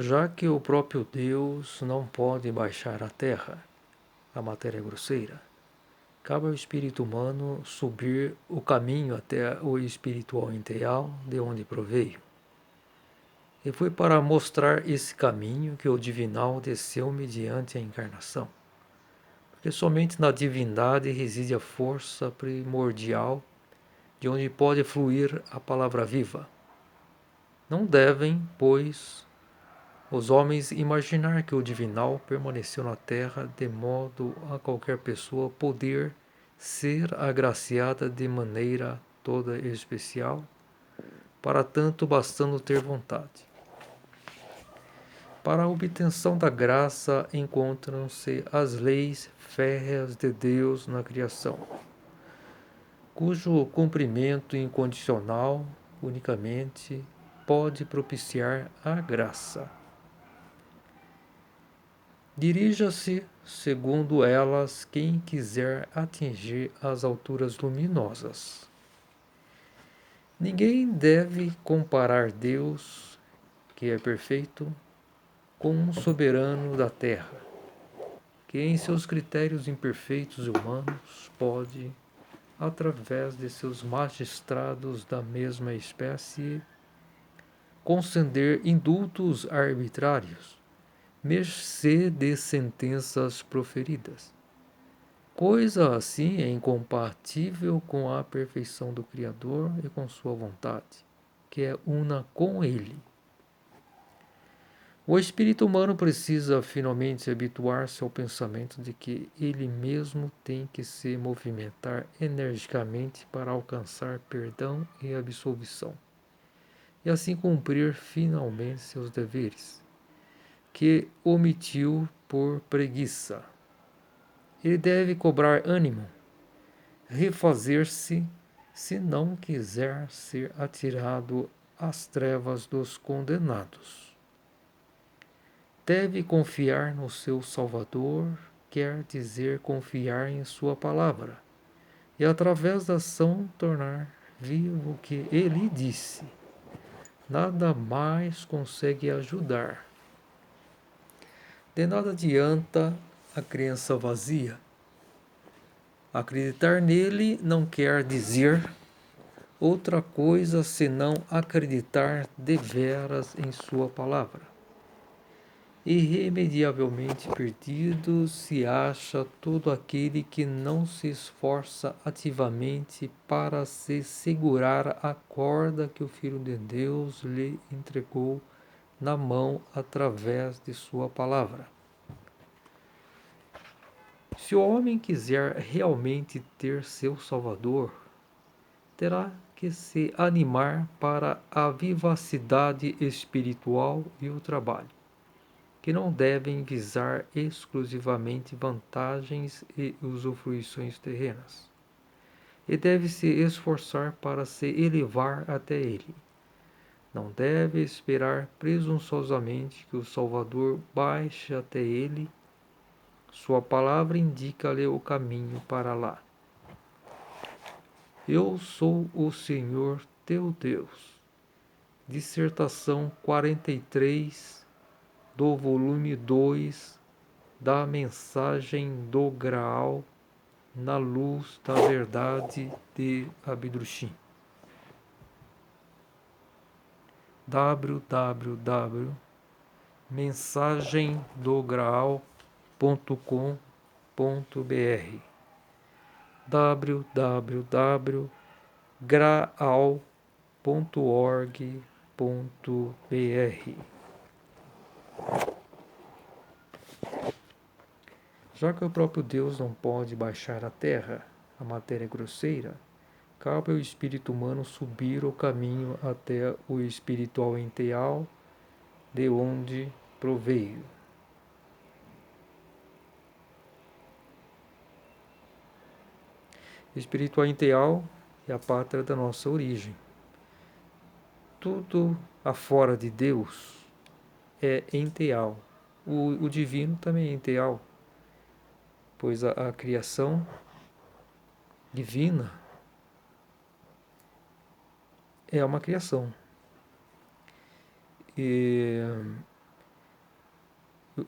Já que o próprio Deus não pode baixar à terra, a matéria grosseira, cabe ao espírito humano subir o caminho até o espiritual ideal de onde proveio. E foi para mostrar esse caminho que o divinal desceu mediante a encarnação. Porque somente na divindade reside a força primordial de onde pode fluir a palavra viva. Não devem, pois, os homens imaginar que o divinal permaneceu na terra de modo a qualquer pessoa poder ser agraciada de maneira toda especial, para tanto bastando ter vontade. Para a obtenção da graça encontram-se as leis férreas de Deus na criação, cujo cumprimento incondicional unicamente pode propiciar a graça. Dirija-se, segundo elas, quem quiser atingir as alturas luminosas. Ninguém deve comparar Deus, que é perfeito, com um soberano da terra, que em seus critérios imperfeitos e humanos pode, através de seus magistrados da mesma espécie, conceder indultos arbitrários, mercê de sentenças proferidas. Coisa assim é incompatível com a perfeição do Criador e com sua vontade, que é una com Ele. O espírito humano precisa finalmente habituar-se ao pensamento de que ele mesmo tem que se movimentar energicamente para alcançar perdão e absolvição, e assim cumprir finalmente seus deveres, que omitiu por preguiça. Ele deve cobrar ânimo, refazer-se, se não quiser ser atirado às trevas dos condenados. Deve confiar no seu Salvador, quer dizer confiar em sua palavra, e através da ação tornar vivo o que ele disse. Nada mais consegue ajudar. De nada adianta a crença vazia. Acreditar nele não quer dizer outra coisa senão acreditar deveras em sua palavra. Irremediavelmente perdido se acha todo aquele que não se esforça ativamente para se segurar a corda que o Filho de Deus lhe entregou na mão através de sua palavra. Se o homem quiser realmente ter seu Salvador, terá que se animar para a vivacidade espiritual e o trabalho, que não devem visar exclusivamente vantagens e usufruições terrenas, e deve se esforçar para se elevar até ele. Não deve esperar presunçosamente que o Salvador baixe até ele. Sua palavra indica-lhe o caminho para lá. Eu sou o Senhor teu Deus. Dissertação 43 do volume 2 da Mensagem do Graal na Luz da Verdade de Abdrushim. www.mensagemdograal.com.br www.graal.org.br. Já que o próprio Deus não pode baixar à terra a matéria grosseira, cabe ao espírito humano subir o caminho até o espiritual ideal de onde proveio. Espiritual ideal é a pátria da nossa origem. Tudo afora de Deus é enteal. O divino também é enteal, pois a criação divina é uma criação. E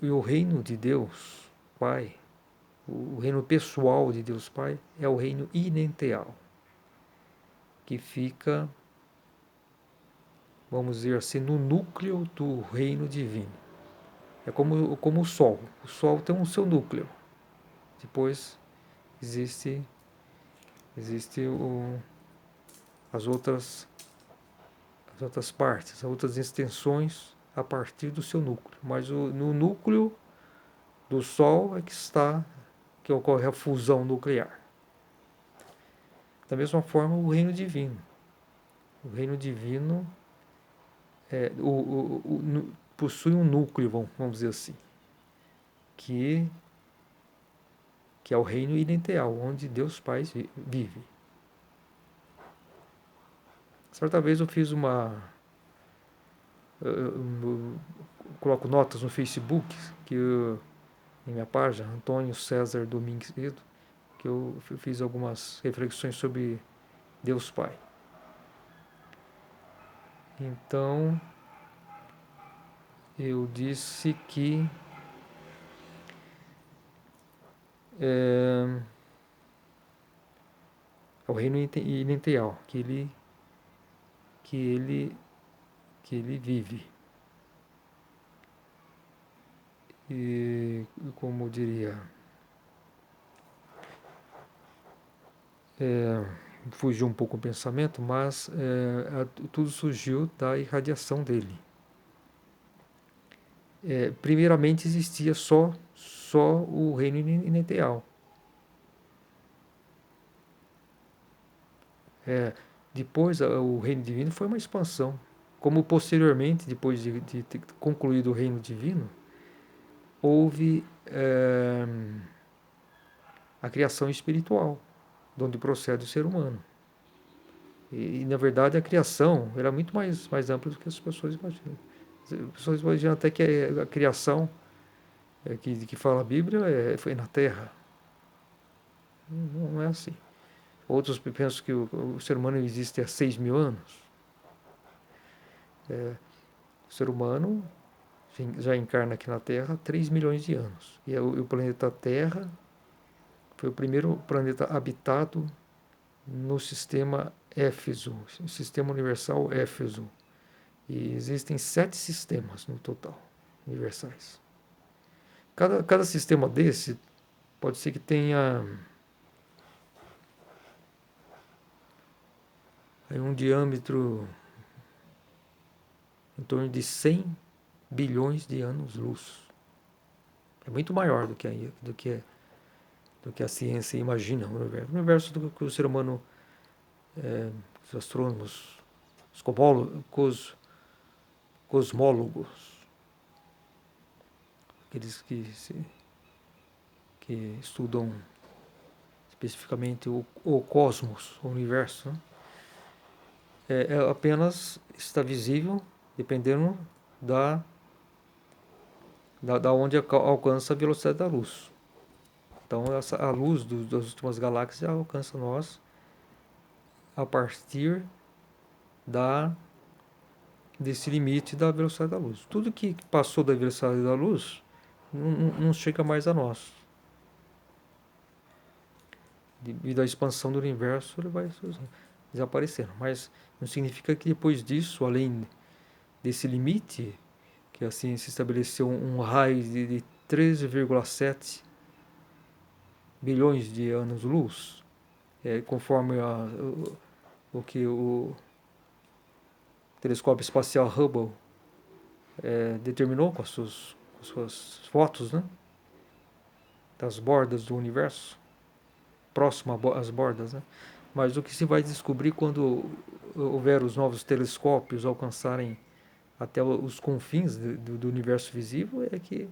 E o reino de Deus Pai, o reino pessoal de Deus Pai, é o reino inenteal, que fica, vamos dizer assim, no núcleo do reino divino. É como o Sol. O Sol tem um seu núcleo. Depois existe as outras partes, as outras extensões a partir do seu núcleo. Mas no núcleo do Sol é que ocorre a fusão nuclear. Da mesma forma, o reino divino. O reino divino possui um núcleo, vamos dizer assim, que é o reino inenteal, onde Deus Pai vive. Certa vez eu fiz eu coloco notas no Facebook, em minha página, Antônio César Domingues, que eu fiz algumas reflexões sobre Deus Pai. Então, eu disse que é o reino inenteal, que ele vive. E, como eu diria, fugiu um pouco o pensamento, mas tudo surgiu da irradiação dele. Primeiramente existia só o reino inenteal. Depois o reino divino foi uma expansão. Como posteriormente, depois de ter concluído o reino divino, houve a criação espiritual, de onde procede o ser humano. E na verdade a criação era muito mais ampla do que as pessoas imaginam. As pessoas imaginam até que a criação que fala a Bíblia foi na Terra. Não é assim. Outros pensam que o ser humano existe há 6.000 anos. O ser humano já encarna aqui na Terra há 3 milhões de anos. E o planeta Terra foi o primeiro planeta habitado no sistema Éfeso, sistema universal Éfeso. E existem 7 sistemas no total, universais. Cada sistema desse pode ser que tenha um diâmetro em torno de 100 bilhões de anos-luz. É muito maior do que a ciência imagina o universo. O universo do que o ser humano, os astrônomos, os cosmólogos, aqueles que estudam especificamente o cosmos, o universo, apenas está visível dependendo da onde alcança a velocidade da luz. Então a luz das últimas galáxias alcança nós a partir desse limite da velocidade da luz. Tudo que passou da velocidade da luz não chega mais a nós. Devido à expansão do universo, ele vai desaparecendo. Mas não significa que depois disso, além desse limite, que assim se estabeleceu um raio de 13,7 bilhões de anos-luz, conforme o que o telescópio espacial Hubble determinou com as suas fotos, né, das bordas do universo, próximo às bordas, né? Mas o que se vai descobrir quando houver os novos telescópios alcançarem até os confins do universo visível é que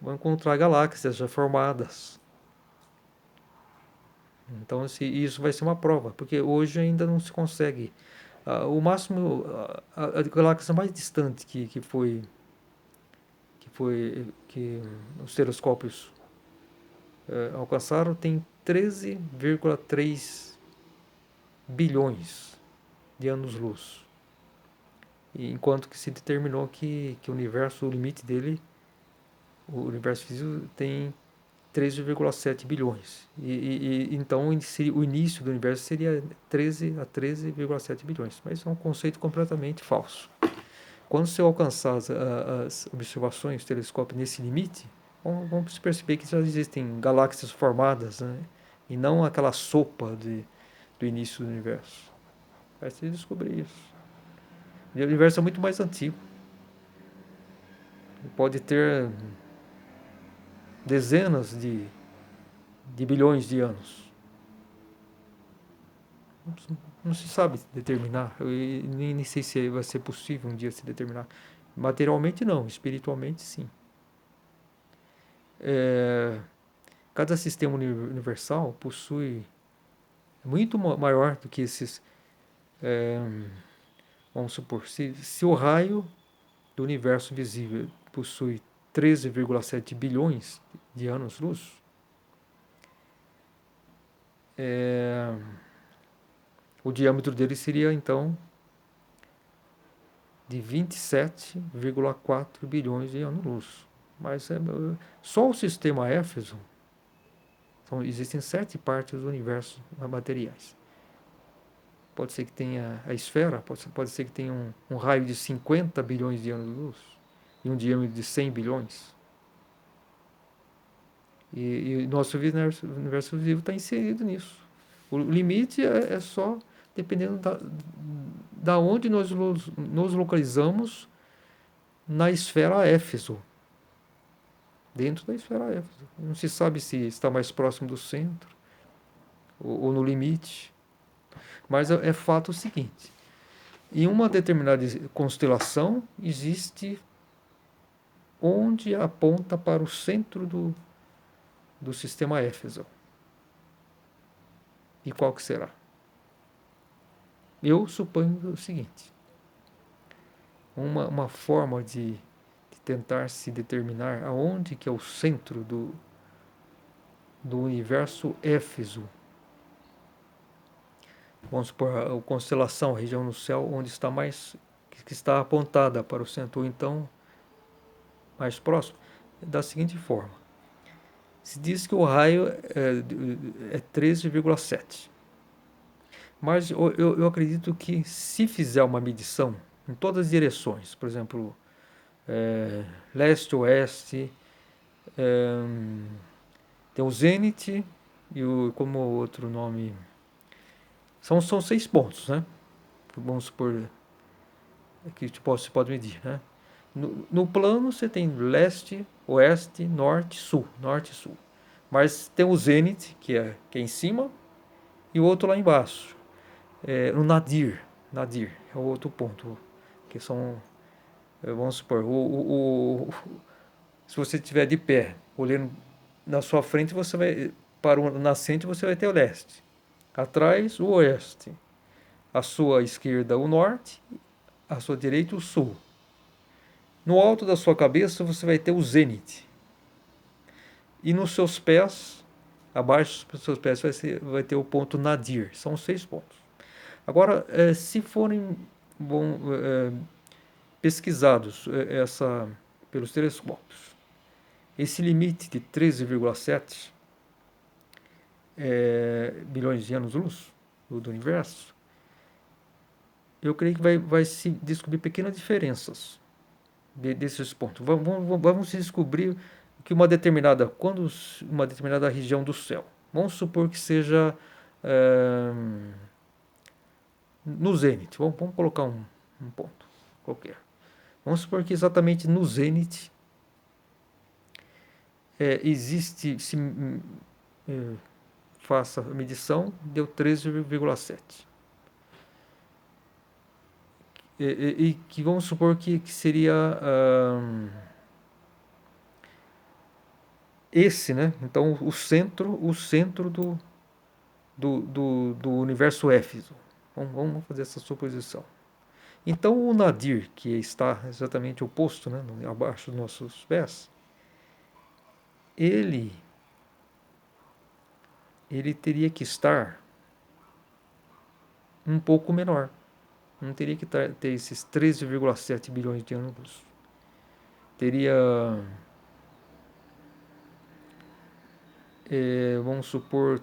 vão encontrar galáxias já formadas. Então isso vai ser uma prova, porque hoje ainda não se consegue. O máximo, a galáxia mais distante que os telescópios alcançaram tem 13,3 bilhões de anos-luz. Enquanto que se determinou que o universo, o limite dele o universo físico tem 13,7 bilhões. Então o início do universo seria 13 a 13,7 bilhões. Mas é um conceito completamente falso. Quando você alcançar as observações do telescópio nesse limite, vamos perceber que já existem galáxias formadas, né? E não aquela sopa do início do universo. Vai se descobrir isso. O universo é muito mais antigo. Pode ter dezenas de bilhões de anos. Não se sabe determinar. Eu nem sei se vai ser possível um dia se determinar. Materialmente não, espiritualmente sim. Cada sistema universal possui muito maior do que esses. Vamos supor, se o raio do universo visível possui 13,7 bilhões de anos-luz, o diâmetro dele seria então de 27,4 bilhões de anos-luz. Mas só o sistema Éfeso, existem 7 partes do universo materiais. Pode ser que tenha a esfera, pode ser que tenha um raio de 50 bilhões de anos-luz e um diâmetro de 100 bilhões. E nosso universo visível está inserido nisso. O limite é só dependendo da onde nós nos localizamos na esfera Éfeso. Dentro da esfera Éfeso. Não se sabe se está mais próximo do centro ou no limite. Mas é fato o seguinte: em uma determinada constelação existe onde aponta para o centro do sistema Éfeso. E qual que será? Eu suponho o seguinte: uma forma de tentar se determinar aonde que é o centro do universo Éfeso. Vamos supor a constelação, a região no céu onde está que está apontada para o centro, ou então mais próximo, da seguinte forma: se diz que o raio é 13,7. Mas eu acredito que se fizer uma medição em todas as direções, por exemplo, leste, oeste, tem o zênite e como outro nome, são 6 pontos, né? Vamos supor que você pode medir, né? No plano você tem leste, oeste, norte, sul, norte e sul. Mas tem o zênite, que é em cima, e o outro lá embaixo. No nadir é o outro ponto, que são, vamos supor, se você estiver de pé, olhando na sua frente, você vai para o nascente, você vai ter o leste, atrás o oeste, à sua esquerda o norte, à sua direita o sul. No alto da sua cabeça você vai ter o zênite, e nos seus pés, abaixo dos seus pés, vai ter o ponto nadir. São 6 pontos. Agora, se forem pesquisados pelos telescópios, esse limite de 13,7 bilhões de anos-luz do universo, eu creio que vai se descobrir pequenas diferenças desses pontos. Vamos descobrir que quando uma determinada região do céu, vamos supor que seja no zênite, vamos colocar um ponto qualquer. Vamos supor que exatamente no zênite existe, se faça a medição, deu 13,7. E que vamos supor que seria esse, né? Então o centro do universo Éfeso. Vamos fazer essa suposição. Então o nadir, que está exatamente oposto, né, abaixo dos nossos pés, ele teria que estar um pouco menor. Não teria que ter esses 13,7 bilhões de anos. Teria vamos supor,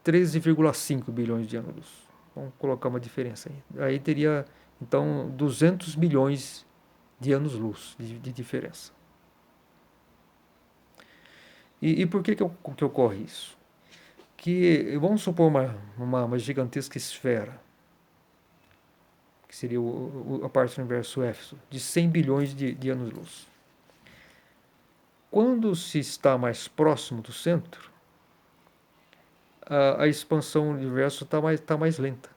13,5 bilhões de anos-luz. Vamos colocar uma diferença aí. Aí teria, então, 200 milhões de anos-luz de diferença. E por que ocorre isso? Que vamos supor uma gigantesca esfera, que seria a parte do universo Éfeso, de 100 bilhões de anos-luz. Quando se está mais próximo do centro, a expansão do universo tá mais lenta,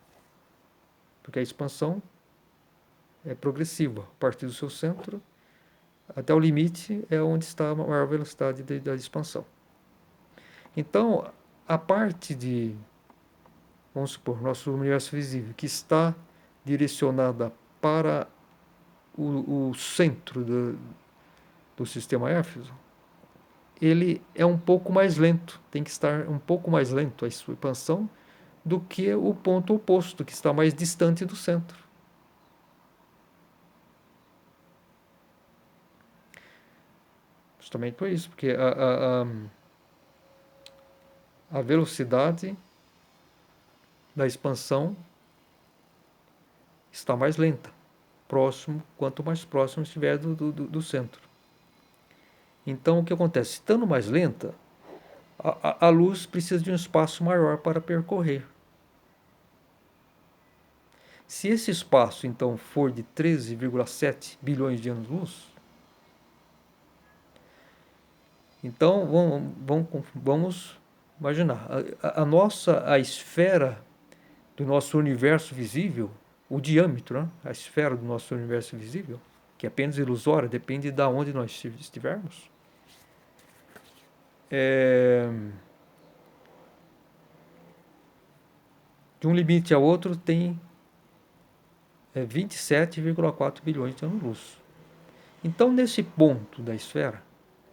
porque a expansão é progressiva. A partir do seu centro até o limite é onde está a maior velocidade da expansão. Então, a parte de, vamos supor, nosso universo visível, que está direcionada para o centro do sistema Éfeso, ele é um pouco mais lento, tem que estar um pouco mais lento a sua expansão do que o ponto oposto, que está mais distante do centro. Justamente por isso, porque a velocidade da expansão está mais lenta, quanto mais próximo estiver do centro. Então, o que acontece? Estando mais lenta, a luz precisa de um espaço maior para percorrer. Se esse espaço, então, for de 13,7 bilhões de anos-luz, então vamos imaginar, a esfera do nosso universo visível, o diâmetro, né? A esfera do nosso universo visível, que é apenas ilusória, depende de onde nós estivermos, de um limite a outro tem 27,4 bilhões de anos-luz. Então, nesse ponto da esfera,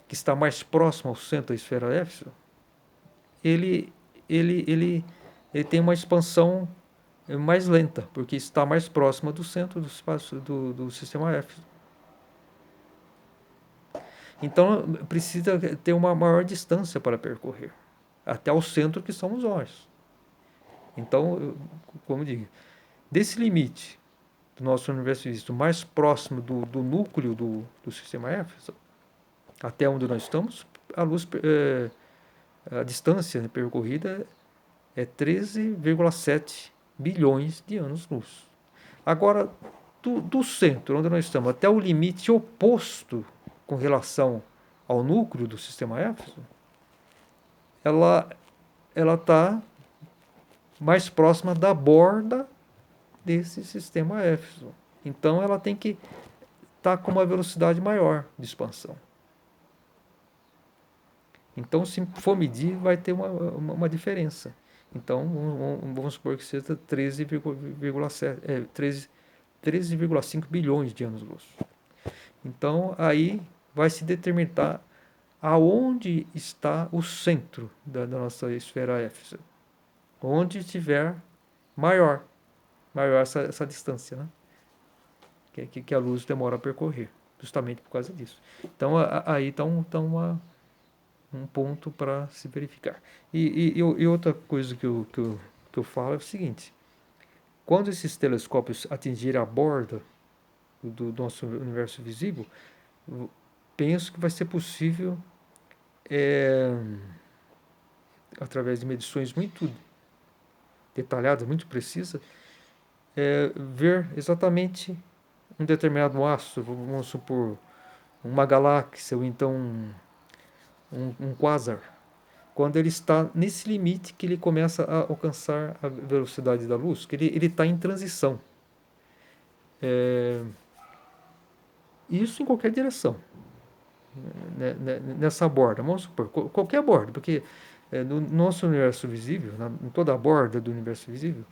que está mais próximo ao centro da esfera Éfeso, ele, ele tem uma expansão mais lenta, porque está mais próxima do centro do espaço do sistema Éfeso. Então, precisa ter uma maior distância para percorrer, até o centro que são os olhos. Então, como eu digo, desse limite do nosso universo visto mais próximo do núcleo do sistema Éfeso, até onde nós estamos, a distância percorrida é 13,7 bilhões de anos-luz. Agora, do centro, onde nós estamos, até o limite oposto com relação ao núcleo do sistema Éfeso, ela está mais próxima da borda desse sistema Éfeso. Então, ela tem que estar com uma velocidade maior de expansão. Então, se for medir, vai ter uma diferença. Então, vamos supor que seja 13,5 bilhões de anos-luz. Então, aí vai se determinar aonde está o centro da nossa esfera Éfeso. Onde estiver maior essa distância, né? que a luz demora a percorrer, justamente por causa disso. Então, aí está um ponto para se verificar. E outra coisa que eu falo é o seguinte: quando esses telescópios atingirem a borda do nosso universo visível, penso que vai ser possível, através de medições muito detalhadas, muito precisas, ver exatamente um determinado astro, vamos supor, uma galáxia ou então um quasar, quando ele está nesse limite que ele começa a alcançar a velocidade da luz, que ele está em transição. Isso em qualquer direção, nessa borda, vamos supor, qualquer borda, porque no nosso universo visível, em toda a borda do universo visível,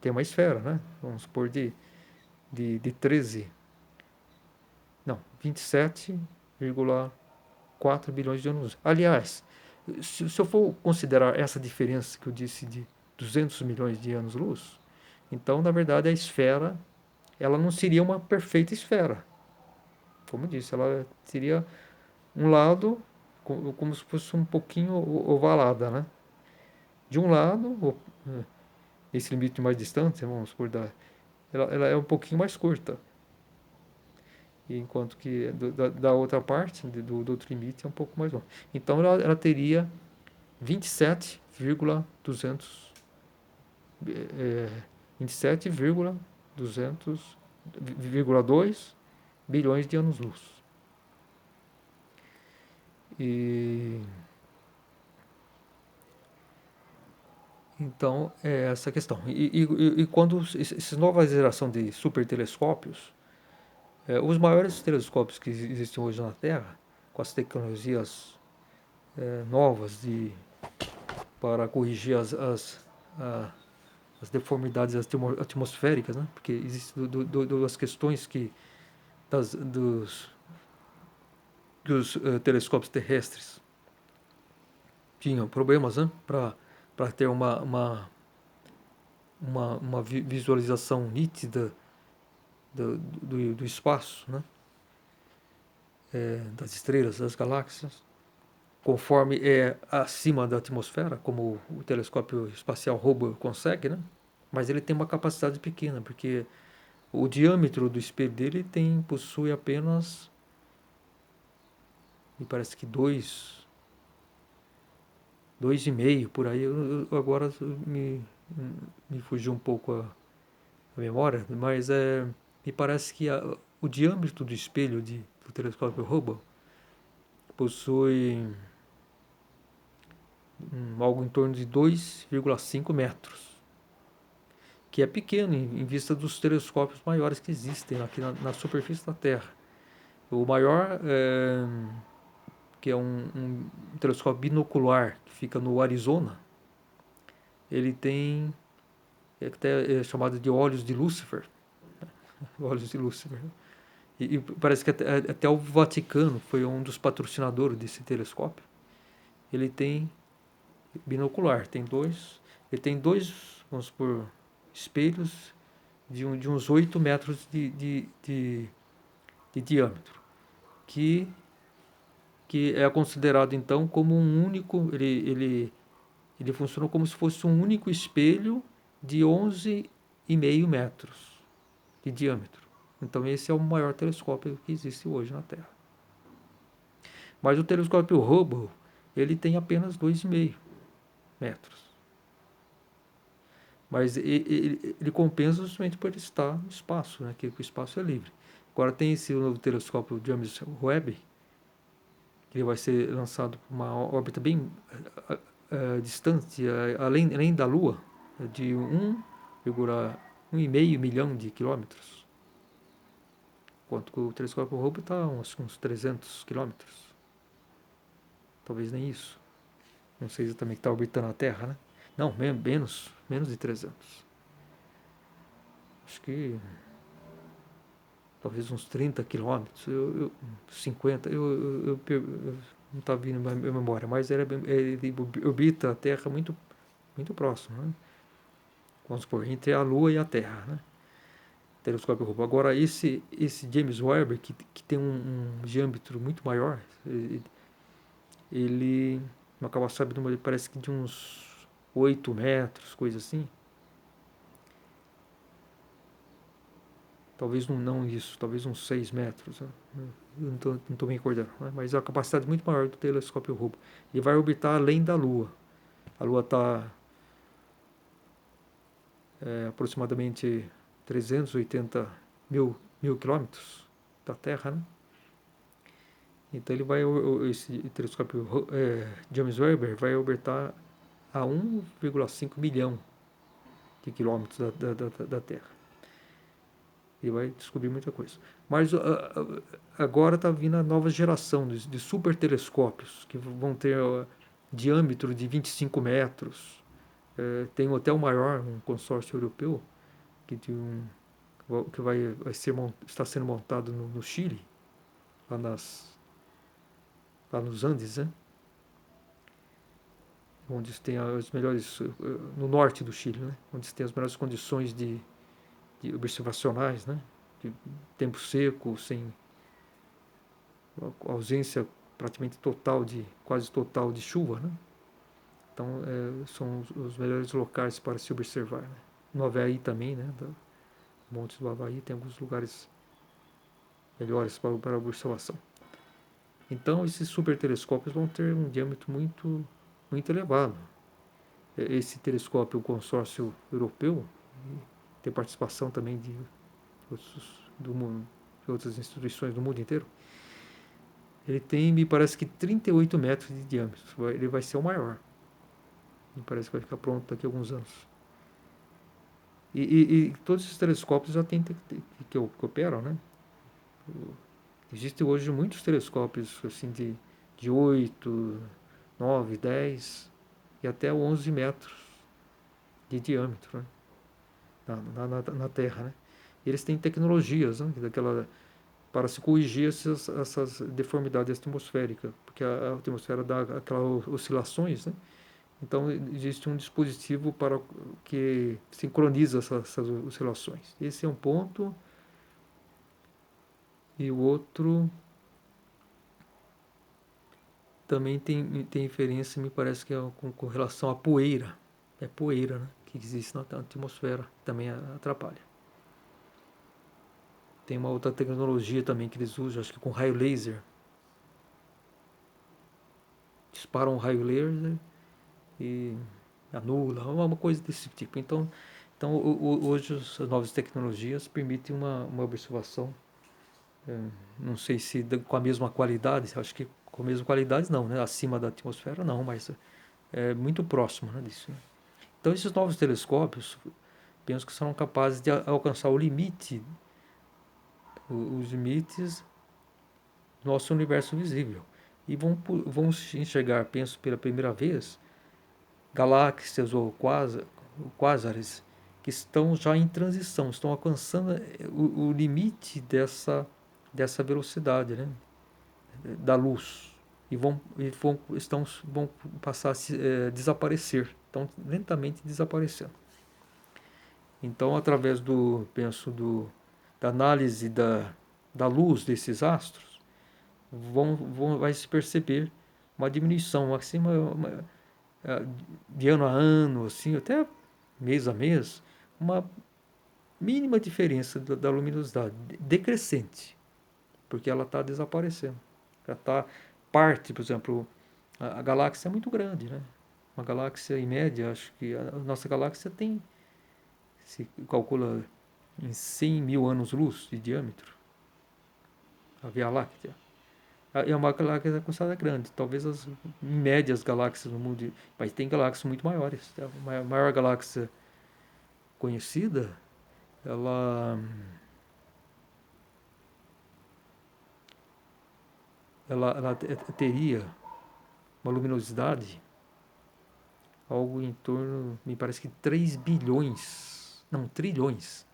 tem uma esfera, né? Vamos supor de 13, não, 27,4 bilhões de anos. Aliás, se eu for considerar essa diferença que eu disse de 200 milhões de anos-luz, então, na verdade, a esfera ela não seria uma perfeita esfera. Como eu disse, ela teria um lado como se fosse um pouquinho ovalada, né? De um lado, esse limite mais distante, vamos supor, ela é um pouquinho mais curta, enquanto que da outra parte, do outro limite, é um pouco mais longa. Então ela teria 27,200 é, 27,200,2 bilhões de anos-luz. E então é essa questão. E quando essa nova geração de supertelescópios, os maiores telescópios que existem hoje na Terra, com as tecnologias novas para corrigir as deformidades atmosféricas, né? Porque existem duas questões dos telescópios terrestres tinham problemas, né? Para ter uma visualização nítida do espaço, né? Das estrelas, das galáxias, conforme é acima da atmosfera, como o telescópio espacial Hubble consegue, né? Mas ele tem uma capacidade pequena, porque o diâmetro do espelho dele possui apenas, me parece que 2,5 por aí. Agora me fugiu um pouco a memória, mas me parece que o diâmetro do espelho do telescópio Hubble possui algo em torno de 2,5 metros, que é pequeno em vista dos telescópios maiores que existem aqui na superfície da Terra. O maior, que é um telescópio binocular que fica no Arizona, ele tem até chamado de olhos de Lúcifer. Olhos de Lúcifer. E parece que até o Vaticano foi um dos patrocinadores desse telescópio. Ele tem binocular, ele tem dois, vamos supor, espelhos de uns 8 metros de diâmetro, que é considerado então como um único, ele funciona como se fosse um único espelho de 11,5 metros de diâmetro. Então esse é o maior telescópio que existe hoje na Terra. Mas o telescópio Hubble, ele tem apenas 2,5 metros. Mas ele compensa justamente por ele estar no espaço, né? Que o espaço é livre. Agora tem esse novo telescópio James Webb, que ele vai ser lançado para uma órbita bem distante, além da Lua, de 1,5 milhão de quilômetros. Enquanto que o telescópio Hubble está uns 300 quilômetros. Talvez nem isso. Não sei exatamente que está orbitando a Terra, né? Não, menos de 300. Acho que talvez uns 30 quilômetros, 50, eu não está vindo na minha memória, mas ele orbita a Terra muito, muito próximo, né? Vamos supor, entre a Lua e a Terra, né? Telescópio Hubble. Agora, esse James Webb, que tem um diâmetro muito maior, ele não acaba sabendo, mas parece que de uns 8 metros, coisa assim. Talvez não isso, talvez uns 6 metros. Né? Eu não estou me recordando. Né? Mas é uma capacidade muito maior do telescópio Hubble. Ele vai orbitar além da Lua. A Lua está aproximadamente 380 mil quilômetros da Terra, né? Então esse telescópio James Webb vai orbitar a 1,5 milhão de quilômetros da Terra. Ele vai descobrir muita coisa. Mas agora está vindo a nova geração de super telescópios, que vão ter diâmetro de 25 metros. Tem até o maior, um consórcio europeu, que está sendo montado no Chile, lá nos Andes, né? Onde tem as melhores, no norte do Chile, né? Onde tem as melhores condições de observacionais, né? De tempo seco, sem ausência praticamente quase total de chuva, né? Então, são os melhores locais para se observar, né? No Havaí também, né? Montes do Havaí tem alguns lugares melhores para observação. Então, esses supertelescópios vão ter um diâmetro muito elevado. Esse telescópio, o consórcio europeu, tem participação também de outras instituições do mundo inteiro. Ele tem, me parece que 38 metros de diâmetro. Ele vai ser o maior. Me parece que vai ficar pronto daqui a alguns anos. E todos esses telescópios já tem que operam, né? Existem hoje muitos telescópios assim de 8, 9, 10 e até 11 metros de diâmetro, né? na Terra, né? E eles têm tecnologias, né? Para se corrigir essas deformidades atmosféricas, porque a atmosfera dá aquelas oscilações, né? Então existe um dispositivo para que sincroniza essas oscilações. Esse é um ponto. E o outro também tem inferência, me parece que é com relação à poeira. É poeira, né, que existe na atmosfera, também atrapalha. Tem uma outra tecnologia também que eles usam, acho que com raio laser. Disparam um raio laser e anula, uma coisa desse tipo. Então hoje as novas tecnologias permitem uma observação, não sei se com a mesma qualidade, acho que com a mesma qualidade não, né? Acima da atmosfera não, mas é muito próximo, né, disso. Né? Então esses novos telescópios, penso que serão capazes de alcançar o limite, os limites do nosso universo visível. E vão enxergar, penso pela primeira vez, galáxias ou quásares que estão já em transição, estão alcançando o limite dessa velocidade, né, da luz. E vão passar a desaparecer, estão lentamente desaparecendo. Então, através da análise da luz desses astros, vai se perceber uma diminuição acima de ano a ano, assim, até mês a mês, uma mínima diferença da luminosidade, decrescente, porque ela está desaparecendo. Ela está parte, por exemplo, a galáxia é muito grande, né? Uma galáxia, em média, acho que a nossa galáxia se calcula em 100 mil anos-luz de diâmetro, a Via Láctea. É uma galáxia considerada grande, talvez em média as galáxias no mundo, mas tem galáxias muito maiores. A maior galáxia conhecida, ela teria uma luminosidade algo em torno, me parece que 3 bilhões, não, trilhões,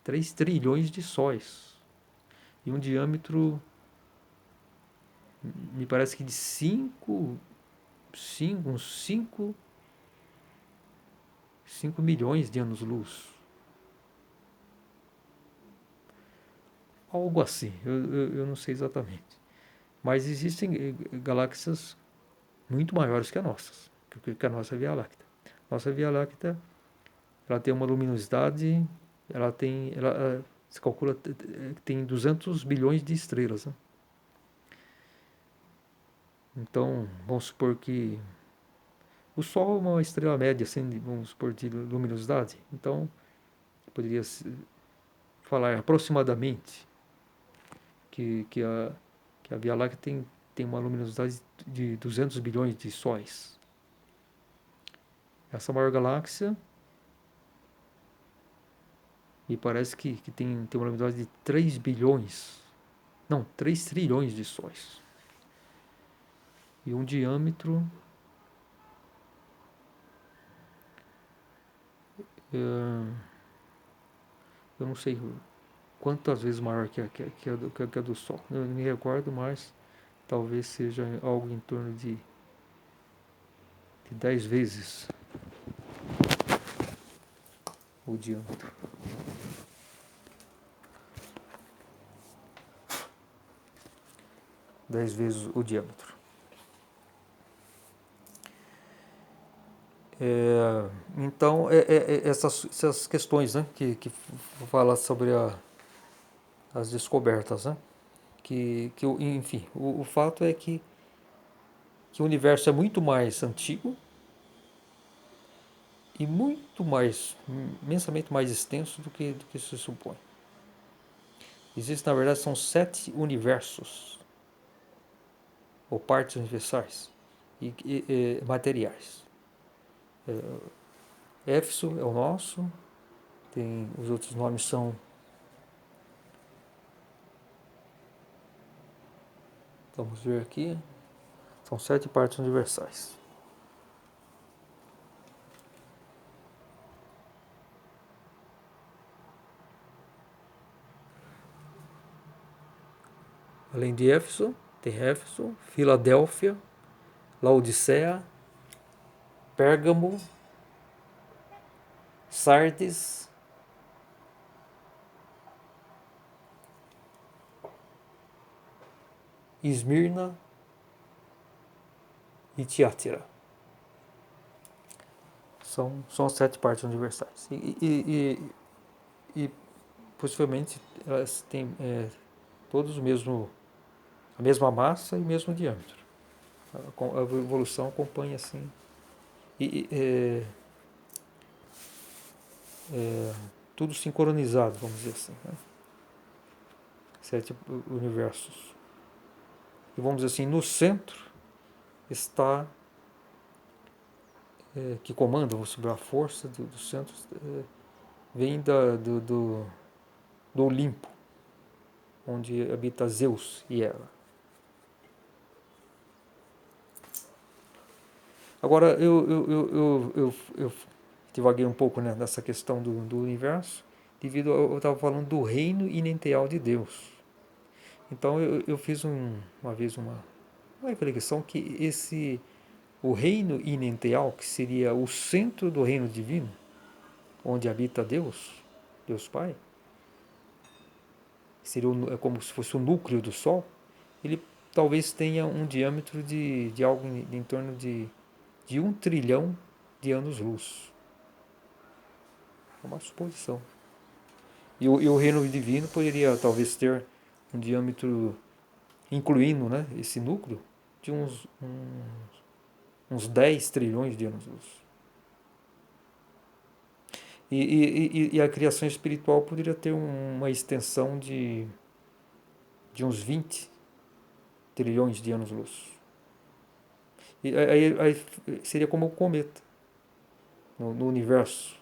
3 trilhões de sóis. E um diâmetro, me parece que de 5 milhões de anos-luz. Algo assim, eu não sei exatamente. Mas existem galáxias muito maiores que a nossa Via Láctea. Nossa Via Láctea, ela tem uma luminosidade, ela se calcula que tem 200 bilhões de estrelas, né? Então, vamos supor que o Sol é uma estrela média, assim, vamos supor, de luminosidade. Então, poderia falar aproximadamente que a Via Láctea tem uma luminosidade de 200 bilhões de sóis. Essa maior galáxia me parece que tem uma luminosidade de 3 bilhões, não, 3 trilhões de sóis. E um diâmetro eu não sei quantas vezes maior que a do Sol. Eu não me recordo, mas talvez seja algo em torno de 10 vezes o diâmetro. 10 vezes o diâmetro. Então, essas questões, né, que fala sobre as descobertas, né, enfim, o fato é que o universo é muito mais antigo e muito mais, imensamente mais extenso do que se supõe. Existem, na verdade, são 7 universos, ou partes universais, e materiais. Éfeso é o nosso, os outros nomes são, vamos ver aqui, são 7 partes universais. Além de Éfeso, tem Éfeso, Filadélfia, Laodiceia, Pérgamo, Sardes, Esmirna e Tiátira. São as 7 partes universais. E possivelmente elas têm todos a mesma massa e o mesmo diâmetro. A evolução acompanha assim. Tudo sincronizado, vamos dizer assim. Né? 7 universos. E vamos dizer assim, no centro está, que comanda sobre a força do centro, vem do Olimpo, onde habita Zeus e Hera. Agora, eu divaguei um pouco, né, nessa questão do universo, eu estava falando do reino inenteal de Deus. Então, eu fiz uma vez uma reflexão que o reino inenteal, que seria o centro do reino divino, onde habita Deus, Deus Pai, seria como se fosse o núcleo do Sol, ele talvez tenha um diâmetro de algo em torno de 1 trilhão de anos-luz. É uma suposição. E o reino divino poderia talvez ter um diâmetro, incluindo, né, esse núcleo, de uns 10 trilhões de anos-luz. E a criação espiritual poderia ter uma extensão de uns 20 trilhões de anos-luz. E aí seria como um cometa no universo.